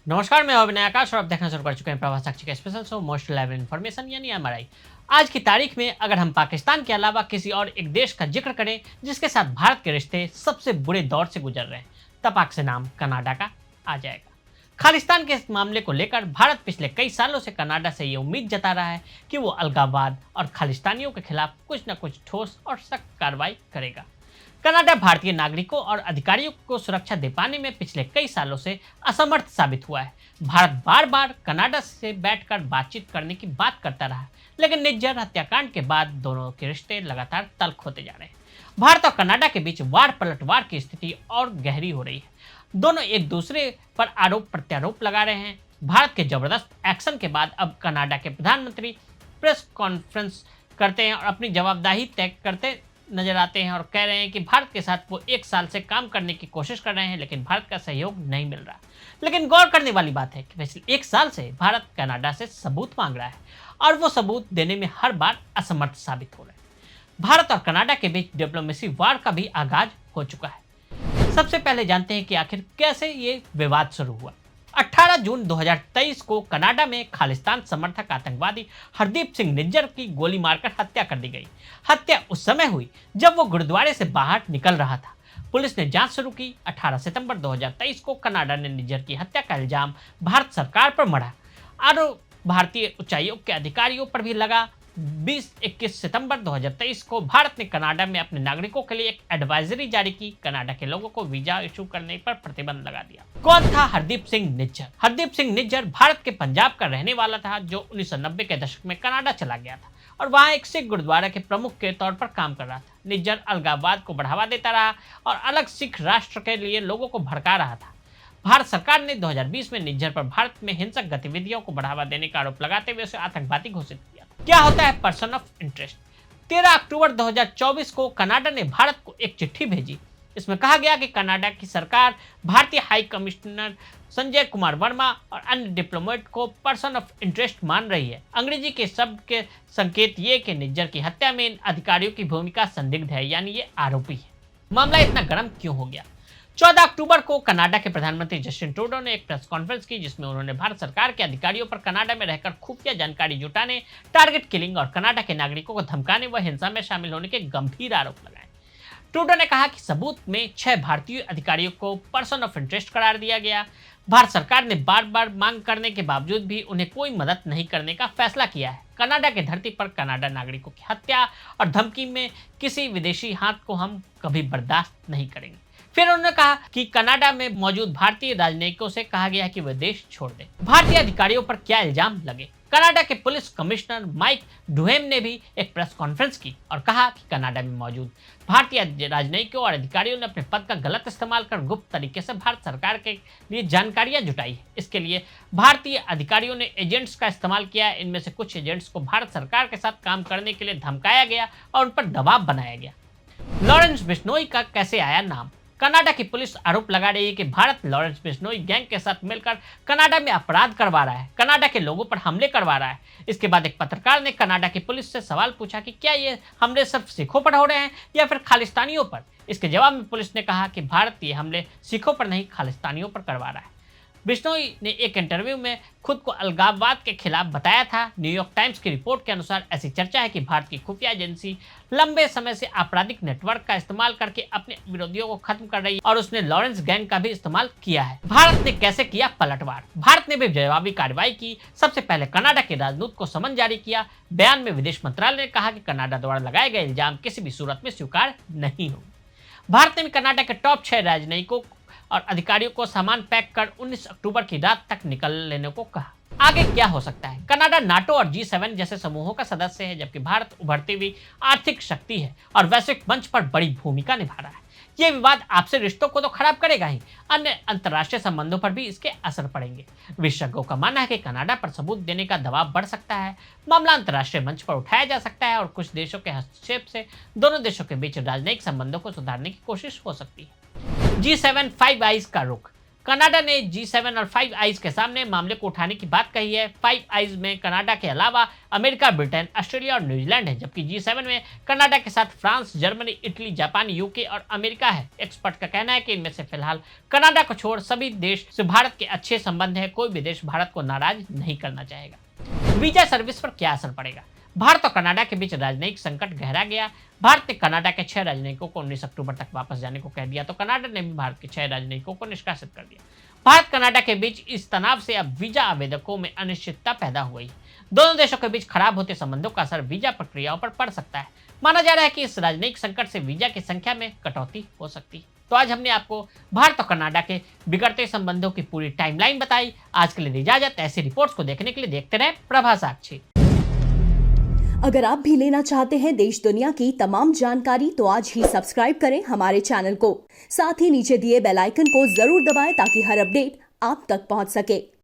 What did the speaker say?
नमस्कार, मैं अभिनय आकाश और आप देखना शुरू कर चुके हैं प्रभात साक्षी का special show most live information यानी एमआरआई। आज की तारीख में अगर हम पाकिस्तान के अलावा किसी और एक देश का जिक्र करें जिसके साथ भारत के रिश्ते सबसे बुरे दौर से गुजर रहे हैं, तब आपसे नाम कनाडा का आ जाएगा। खालिस्तान के इस मामले को लेकर भारत पिछले कई सालों से कनाडा से ये उम्मीद जता रहा है कि वो अलगाववाद और खालिस्तानियों के खिलाफ कुछ न कुछ ठोस और सख्त कार्रवाई करेगा। कनाडा भारतीय नागरिकों और अधिकारियों को सुरक्षा दे पाने में पिछले कई सालों से असमर्थ साबित हुआ है। भारत बार बार कनाडा से बैठकर बातचीत करने की बात करता रहा, लेकिन निज्जर हत्याकांड के बाद दोनों के रिश्ते लगातार तल्ख होते जा रहे हैं। भारत और कनाडा के बीच वार पलटवार की स्थिति और गहरी हो रही है। दोनों एक दूसरे पर आरोप प्रत्यारोप लगा रहे हैं। भारत के जबरदस्त एक्शन के बाद अब कनाडा के प्रधानमंत्री प्रेस कॉन्फ्रेंस करते हैं और अपनी जवाबदेही तय करते नजर आते हैं और कह रहे हैं कि भारत के साथ वो एक साल से काम करने की कोशिश कर रहे हैं, लेकिन भारत का सहयोग नहीं मिल रहा। लेकिन गौर करने वाली बात है कि पिछले एक साल से भारत कनाडा से सबूत मांग रहा है और वो सबूत देने में हर बार असमर्थ साबित हो रहे हैं। भारत और कनाडा के बीच डिप्लोमेसी वार का भी आगाज हो चुका है। सबसे पहले जानते हैं कि आखिर कैसे ये विवाद शुरू हुआ। 18 जून 2023 को कनाडा में खालिस्तान समर्थक आतंकवादी हरदीप सिंह निज्जर की गोली मारकर हत्या कर दी गई। हत्या उस समय हुई जब वो गुरुद्वारे से बाहर निकल रहा था। पुलिस ने जांच शुरू की। 18 सितंबर 2023 को कनाडा ने निज्जर की हत्या का इल्जाम भारत सरकार पर मढ़ा। आरोप भारतीय उच्चायोग के अधिकारियों पर भी लगा। 20-21 सितंबर 2023 को भारत ने कनाडा में अपने नागरिकों के लिए एक एडवाइजरी जारी की। कनाडा के लोगों को वीजा इशू करने पर प्रतिबंध लगा दिया। कौन था हरदीप सिंह निज्जर? हरदीप सिंह निज्जर भारत के पंजाब का रहने वाला था जो 1990 के दशक में कनाडा चला गया था और वहां एक सिख गुरुद्वारा के प्रमुख के तौर पर काम कर रहा था। निज्जर अलगाववाद को बढ़ावा देता रहा और अलग सिख राष्ट्र के लिए लोगों को भड़का रहा था। भारत सरकार ने 2020 में निज्जर पर भारत में हिंसक गतिविधियों को बढ़ावा देने का आरोप लगाते हुए उसे आतंकवादी घोषित किया। क्या होता है पर्सन ऑफ इंटरेस्ट? 13 अक्टूबर 2024 को कनाडा ने भारत को एक चिट्ठी भेजी। इसमें कहा गया कि कनाडा की सरकार भारतीय हाई कमिश्नर संजय कुमार वर्मा और अन्य डिप्लोमेट को पर्सन ऑफ इंटरेस्ट मान रही है। अंग्रेजी के शब्द के संकेत ये कि निज्जर की हत्या में इन अधिकारियों की भूमिका संदिग्ध है, यानी ये आरोपी है। मामला इतना गर्म क्यों हो गया? 14 अक्टूबर को कनाडा के प्रधानमंत्री जस्टिन ट्रूडो ने एक प्रेस कॉन्फ्रेंस की जिसमें उन्होंने भारत सरकार के अधिकारियों पर कनाडा में रहकर खुफिया जानकारी जुटाने, टारगेट किलिंग और कनाडा के नागरिकों को धमकाने व हिंसा में शामिल होने के गंभीर आरोप लगाए। ट्रूडो ने कहा कि सबूत में 6 भारतीय अधिकारियों को पर्सन ऑफ इंटरेस्ट करार दिया गया। भारत सरकार ने बार बार मांग करने के बावजूद भी उन्हें कोई मदद नहीं करने का फैसला किया है। कनाडा की धरती पर कनाडा नागरिकों की हत्या और धमकी में किसी विदेशी हाथ को हम कभी बर्दाश्त नहीं करेंगे। फिर उन्होंने कहा कि कनाडा में मौजूद भारतीय राजनयिकों से कहा गया कि वे देश छोड़ दें। भारतीय अधिकारियों पर क्या इल्जाम लगे? कनाडा के पुलिस कमिश्नर माइक डुहेम ने भी एक प्रेस कॉन्फ्रेंस की और कहा कि कनाडा में मौजूद भारतीय राजनयिकों और अधिकारियों ने अपने पद का गलत इस्तेमाल कर गुप्त तरीके से भारत सरकार के लिए जानकारियां जुटाई है। इसके लिए भारतीय अधिकारियों ने एजेंट्स का इस्तेमाल किया। इनमें से कुछ एजेंट्स को भारत सरकार के साथ काम करने के लिए धमकाया गया और उन पर दबाव बनाया गया। लॉरेंस बिश्नोई का कैसे आया नाम? कनाडा की पुलिस आरोप लगा रही है कि भारत लॉरेंस बिश्नोई गैंग के साथ मिलकर कनाडा में अपराध करवा रहा है, कनाडा के लोगों पर हमले करवा रहा है। इसके बाद एक पत्रकार ने कनाडा की पुलिस से सवाल पूछा कि क्या ये हमले सिर्फ सिखों पर हो रहे हैं या फिर खालिस्तानियों पर। इसके जवाब में पुलिस ने कहा कि भारत ये हमले सिखों पर नहीं खालिस्तानियों पर करवा रहा है। बिश्नोई ने एक इंटरव्यू में खुद को अलगाववाद के खिलाफ बताया था। न्यूयॉर्क टाइम्स की रिपोर्ट के अनुसार ऐसी चर्चा है कि भारत की खुफिया एजेंसी लंबे समय से आपराधिक नेटवर्क का इस्तेमाल करके अपने विरोधियों को खत्म कर रही है और उसने लॉरेंस गैंग का भी इस्तेमाल किया है। भारत ने कैसे किया पलटवार? भारत ने भी जवाबी कार्रवाई की। सबसे पहले कनाडा के राजदूत को समन जारी किया। बयान में विदेश मंत्रालय ने कहा कि कनाडा द्वारा लगाए गए इल्जाम किसी भी सूरत में स्वीकार नहीं होंगे। भारत ने भी कनाडा के टॉप 6 राजनयिकों और अधिकारियों को सामान पैक कर 19 अक्टूबर की रात तक निकल लेने को कहा। आगे क्या हो सकता है? कनाडा नाटो और G7 जैसे समूहों का सदस्य है, जबकि भारत उभरती हुई आर्थिक शक्ति है और वैश्विक मंच पर बड़ी भूमिका निभा रहा है। ये विवाद आपसी रिश्तों को तो खराब करेगा ही, अन्य अंतर्राष्ट्रीय संबंधों पर भी इसके असर पड़ेंगे। विशेषज्ञों का मानना है कि कनाडा पर सबूत देने का दबाव बढ़ सकता है। मामला अंतर्राष्ट्रीय मंच पर उठाया जा सकता है और कुछ देशों के हस्तक्षेप से दोनों देशों के बीच राजनयिक संबंधों को सुधारने की कोशिश हो सकती है। G7 फाइव आइज का रुख। कनाडा ने G7 और फाइव आइज के सामने मामले को उठाने की बात कही है। फाइव आइज में कनाडा के अलावा अमेरिका, ब्रिटेन, ऑस्ट्रेलिया और न्यूजीलैंड है, जबकि G7 में कनाडा के साथ France, Germany, Italy, Japan, UK और अमेरिका है। एक्सपर्ट का कहना है कि इनमें से फिलहाल कनाडा को छोड़ सभी देश से भारत के अच्छे संबंध है। कोई भी देश भारत को नाराज नहीं करना चाहेगा। वीजा सर्विस पर क्या असर पड़ेगा? भारत और कनाडा के बीच राजनयिक संकट गहरा गया। भारत ने कनाडा के 6 राजनयिकों को 19 अक्टूबर तक वापस जाने को कह दिया, तो कनाडा ने भी भारत के 6 राजनयिकों को निष्कासित कर दिया। भारत कनाडा के बीच इस तनाव से अब वीजा आवेदकों में अनिश्चितता पैदा हुई। दोनों देशों के बीच खराब होते संबंधों का असर वीजा प्रक्रियाओं पर पड़ सकता है। माना जा रहा है कि इस राजनयिक संकट से वीजा की संख्या में कटौती हो सकती है। तो आज हमने आपको भारत और कनाडा के बिगड़ते संबंधों की पूरी टाइमलाइन बताई। आज के लिए इजाजत। ऐसी रिपोर्ट्स को देखने के लिए देखते रहे प्रभा साक्षी। अगर आप भी लेना चाहते हैं देश दुनिया की तमाम जानकारी तो आज ही सब्सक्राइब करें हमारे चैनल को। साथ ही नीचे दिए बेल आइकन को जरूर दबाएं ताकि हर अपडेट आप तक पहुंच सके।